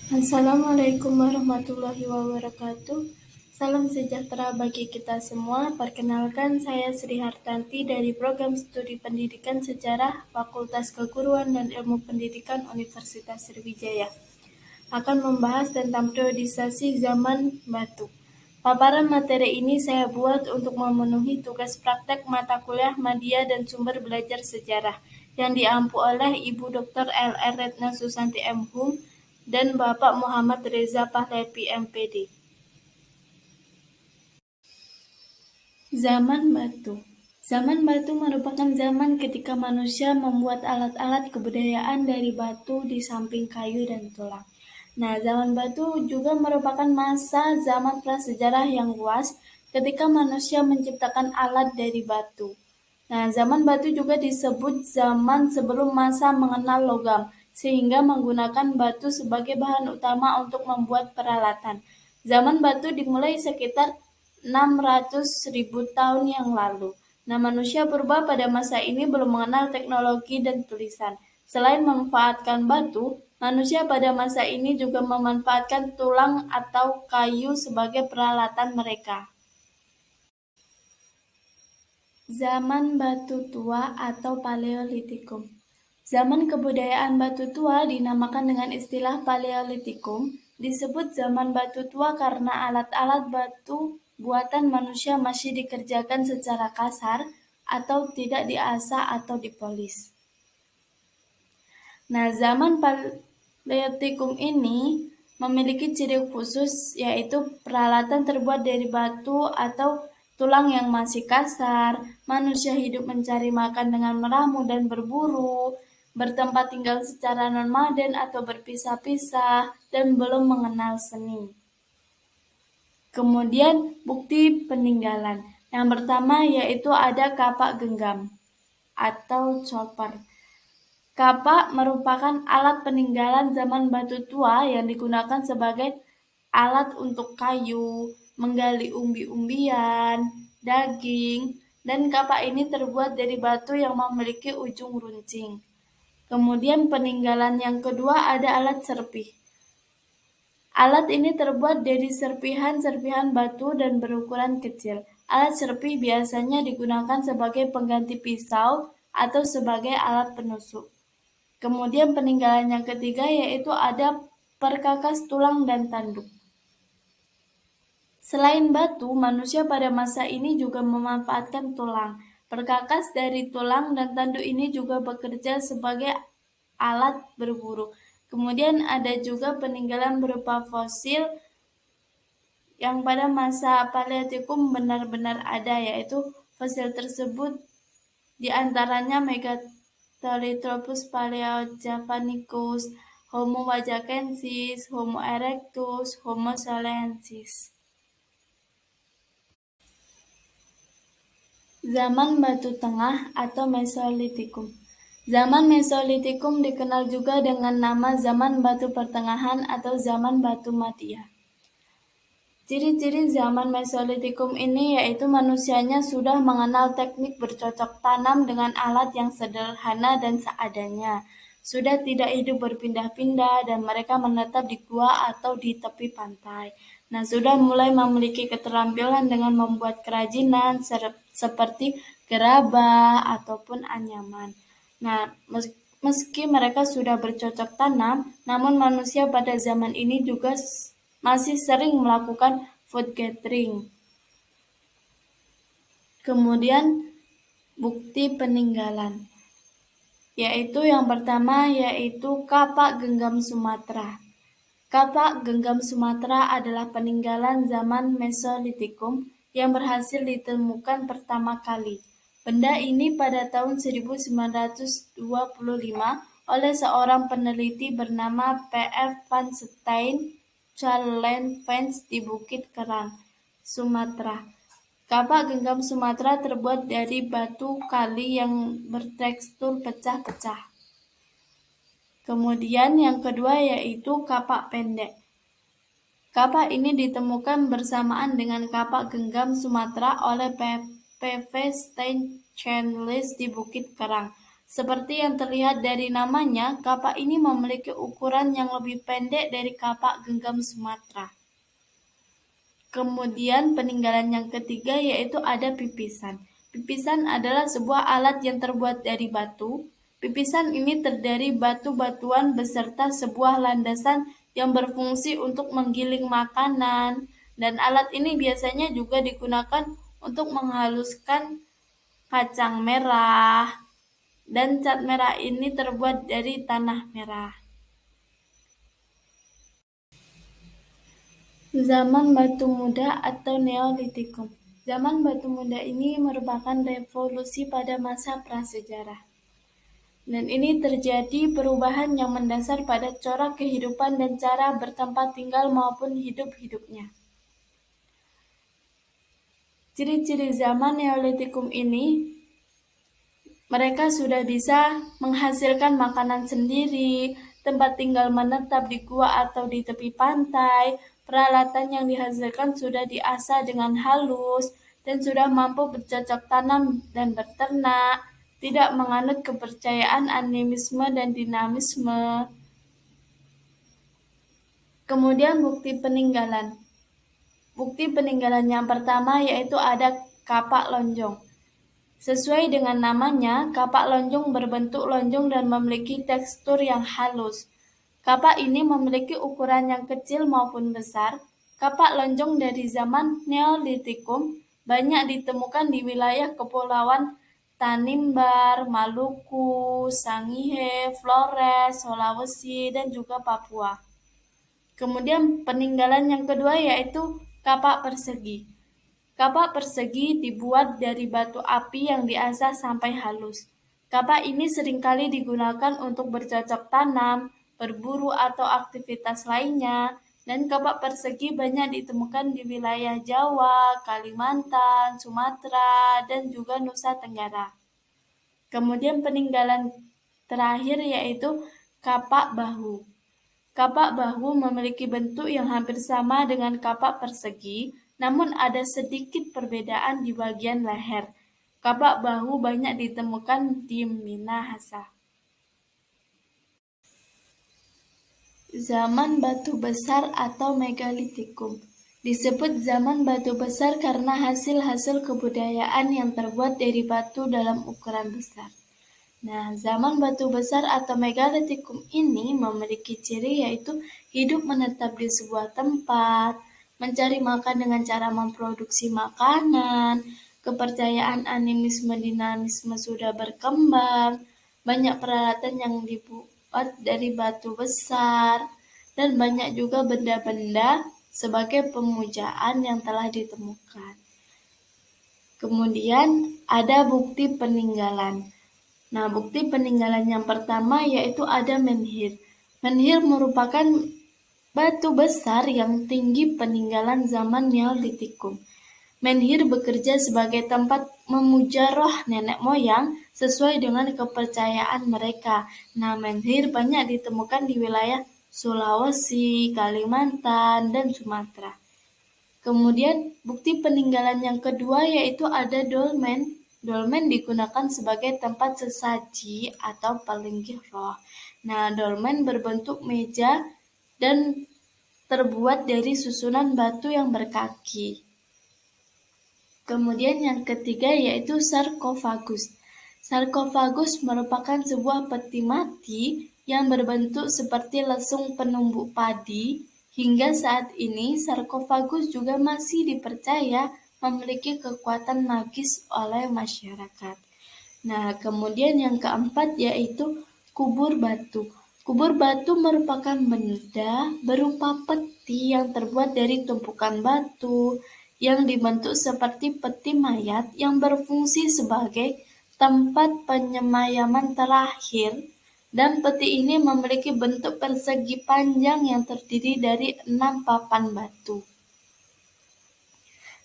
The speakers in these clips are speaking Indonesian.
Assalamualaikum warahmatullahi wabarakatuh. Salam sejahtera bagi kita semua. Perkenalkan, saya Sri Hartanti dari Program Studi Pendidikan Sejarah Fakultas Keguruan dan Ilmu Pendidikan Universitas Sriwijaya. Akan membahas tentang periodisasi zaman batu. Paparan materi ini saya buat untuk memenuhi tugas praktek mata kuliah media dan sumber belajar sejarah yang diampu oleh Ibu Dr. L.R. Retna Susanti M.Hum dan Bapak Muhammad Reza Pahlavi MPD. Zaman batu. Zaman batu merupakan zaman ketika manusia membuat alat-alat kebudayaan dari batu di samping kayu dan tulang. Nah, zaman batu juga merupakan masa zaman prasejarah yang luas ketika manusia menciptakan alat dari batu. Nah, zaman batu juga disebut zaman sebelum masa mengenal logam, sehingga menggunakan batu sebagai bahan utama untuk membuat peralatan. Zaman batu dimulai sekitar 600.000 tahun yang lalu. Nah, manusia purba pada masa ini belum mengenal teknologi dan tulisan. Selain memanfaatkan batu, manusia pada masa ini juga memanfaatkan tulang atau kayu sebagai peralatan mereka. Zaman Batu Tua atau Paleolitikum. Zaman kebudayaan Batu Tua dinamakan dengan istilah Paleolitikum, disebut zaman Batu Tua karena alat-alat batu buatan manusia masih dikerjakan secara kasar atau tidak diasah atau dipolis. Nah, zaman Paleolitikum ini memiliki ciri khusus, yaitu peralatan terbuat dari batu atau tulang yang masih kasar. Manusia hidup mencari makan dengan meramu dan berburu, bertempat tinggal secara nomaden atau berpisah-pisah, dan belum mengenal seni. Kemudian bukti peninggalan. Yang pertama yaitu ada kapak genggam atau chopper. Kapak merupakan alat peninggalan zaman batu tua yang digunakan sebagai alat untuk kayu, menggali umbi-umbian, daging, dan kapak ini terbuat dari batu yang memiliki ujung runcing. Kemudian peninggalan yang kedua ada alat serpih. Alat ini terbuat dari serpihan-serpihan batu dan berukuran kecil. Alat serpih biasanya digunakan sebagai pengganti pisau atau sebagai alat penusuk. Kemudian peninggalan yang ketiga yaitu ada perkakas tulang dan tanduk. Selain batu, manusia pada masa ini juga memanfaatkan tulang. Perkakas dari tulang dan tanduk ini juga bekerja sebagai alat berburu. Kemudian ada juga peninggalan berupa fosil yang pada masa Paleolitikum benar-benar ada, yaitu fosil tersebut diantaranya Megalithropus paleojavanicus, Homo wajakensis, Homo erectus, Homo salensis. Zaman Batu Tengah atau Mesolitikum. Zaman Mesolitikum dikenal juga dengan nama zaman Batu Pertengahan atau zaman Batu Madia. Ciri-ciri zaman Mesolitikum ini yaitu manusianya sudah mengenal teknik bercocok tanam dengan alat yang sederhana dan seadanya. Sudah tidak hidup berpindah-pindah dan mereka menetap di gua atau di tepi pantai. Nah, sudah mulai memiliki keterampilan dengan membuat kerajinan seperti gerabah ataupun anyaman. Nah, meski mereka sudah bercocok tanam, namun manusia pada zaman ini juga masih sering melakukan food gathering. Kemudian bukti peninggalan, yaitu yang pertama yaitu kapak genggam Sumatera. Kapak genggam Sumatera adalah peninggalan zaman Mesolitikum yang berhasil ditemukan pertama kali. Benda ini pada tahun 1925 oleh seorang peneliti bernama P.F. van Stein Charlevens di Bukit Kerang, Sumatera. Kapak genggam Sumatera terbuat dari batu kali yang bertekstur pecah-pecah. Kemudian yang kedua yaitu kapak pendek. Kapak ini ditemukan bersamaan dengan kapak genggam Sumatera oleh P.V. Stein Charlevens di Bukit Kerang. Seperti yang terlihat dari namanya, kapak ini memiliki ukuran yang lebih pendek dari kapak genggam Sumatera. Kemudian peninggalan yang ketiga yaitu ada pipisan. Pipisan adalah sebuah alat yang terbuat dari batu. Pipisan ini terdiri batu-batuan beserta sebuah landasan yang berfungsi untuk menggiling makanan, dan alat ini biasanya juga digunakan untuk menghaluskan kacang merah, dan cat merah ini terbuat dari tanah merah. Zaman Batu Muda atau Neolitikum. Zaman Batu Muda ini merupakan revolusi pada masa prasejarah. Dan ini terjadi perubahan yang mendasar pada corak kehidupan dan cara bertempat tinggal maupun hidup-hidupnya. Ciri-ciri zaman Neolitikum ini, mereka sudah bisa menghasilkan makanan sendiri, tempat tinggal menetap di gua atau di tepi pantai, peralatan yang dihasilkan sudah diasah dengan halus, dan sudah mampu bercocok tanam dan berternak, tidak menganut kepercayaan animisme dan dinamisme. Kemudian bukti peninggalan. Bukti peninggalan yang pertama yaitu ada kapak lonjong. Sesuai dengan namanya, kapak lonjong berbentuk lonjong dan memiliki tekstur yang halus. Kapak ini memiliki ukuran yang kecil maupun besar. Kapak lonjong dari zaman Neolitikum banyak ditemukan di wilayah kepulauan Tanimbar, Maluku, Sangihe, Flores, Sulawesi, dan juga Papua. Kemudian peninggalan yang kedua yaitu kapak persegi. Kapak persegi dibuat dari batu api yang diasah sampai halus. Kapak ini seringkali digunakan untuk bercocok tanam, berburu atau aktivitas lainnya, dan kapak persegi banyak ditemukan di wilayah Jawa, Kalimantan, Sumatera, dan juga Nusa Tenggara. Kemudian peninggalan terakhir yaitu kapak bahu. Kapak bahu memiliki bentuk yang hampir sama dengan kapak persegi, namun ada sedikit perbedaan di bagian leher. Kapak bahu banyak ditemukan di Minahasa. Zaman batu besar atau megalitikum. Disebut zaman batu besar karena hasil-hasil kebudayaan yang terbuat dari batu dalam ukuran besar. Nah, zaman batu besar atau megalitikum ini memiliki ciri yaitu hidup menetap di sebuah tempat, mencari makan dengan cara memproduksi makanan, kepercayaan animisme dinamisme sudah berkembang, banyak peralatan yang dibuat dari batu besar, dan banyak juga benda-benda sebagai pemujaan yang telah ditemukan. Kemudian ada bukti peninggalan. Nah, bukti peninggalan yang pertama yaitu ada menhir. Menhir merupakan batu besar yang tinggi peninggalan zaman Neolitikum. Menhir bekerja sebagai tempat memuja roh nenek moyang sesuai dengan kepercayaan mereka. Nah, menhir banyak ditemukan di wilayah Sulawesi, Kalimantan, dan Sumatera. Kemudian bukti peninggalan yang kedua yaitu ada dolmen. Dolmen digunakan sebagai tempat sesaji atau pelinggih roh. Nah, dolmen berbentuk meja dan terbuat dari susunan batu yang berkaki. Kemudian yang ketiga yaitu sarkofagus. Sarkofagus merupakan sebuah peti mati yang berbentuk seperti lesung penumbuk padi. Hingga saat ini, sarkofagus juga masih dipercaya memiliki kekuatan magis oleh masyarakat. Nah, kemudian yang keempat yaitu kubur batu. Kubur batu merupakan benda berupa peti yang terbuat dari tumpukan batu yang dibentuk seperti peti mayat yang berfungsi sebagai tempat penyemayaman terakhir, dan peti ini memiliki bentuk persegi panjang yang terdiri dari 6 papan batu.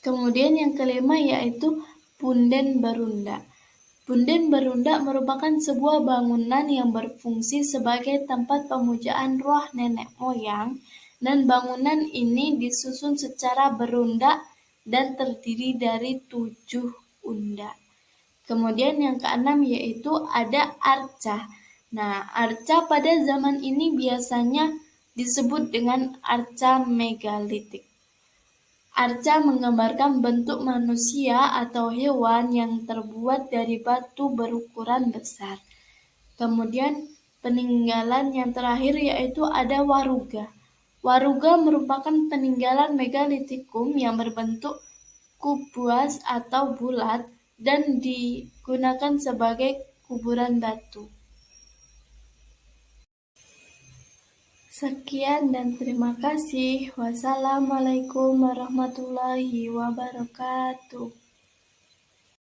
Kemudian yang kelima yaitu punden berunda. Punden berunda merupakan sebuah bangunan yang berfungsi sebagai tempat pemujaan roh nenek moyang, dan bangunan ini disusun secara berunda dan terdiri dari 7 unda. Kemudian yang keenam yaitu ada arca. Nah, arca pada zaman ini biasanya disebut dengan arca megalitik. Arca menggambarkan bentuk manusia atau hewan yang terbuat dari batu berukuran besar. Kemudian peninggalan yang terakhir yaitu ada waruga. Waruga merupakan peninggalan megalitikum yang berbentuk kubuas atau bulat dan digunakan sebagai kuburan batu. Sekian dan terima kasih. Wassalamualaikum warahmatullahi wabarakatuh.